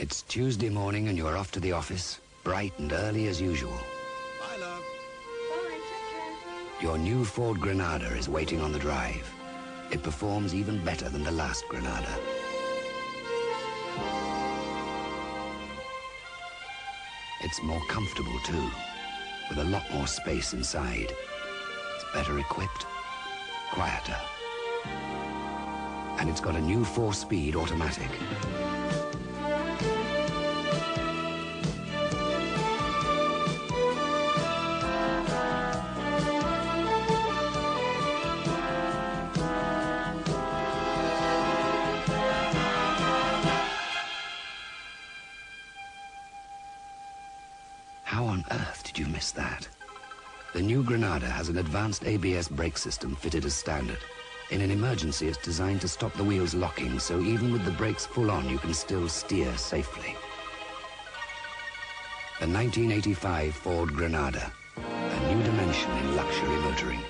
It's Tuesday morning and you're off to the office, bright and early as usual. Bye, love. Bye, take care. Your new Ford Granada is waiting on the drive. It performs even better than the last Granada. It's more comfortable too, with a lot more space inside. It's better equipped, quieter. And it's got a new 4-speed automatic. How on earth did you miss that? The new Granada has an advanced ABS brake system fitted as standard. In an emergency, it's designed to stop the wheels locking, so even with the brakes full on, you can still steer safely. The 1985 Ford Granada, a new dimension in luxury motoring.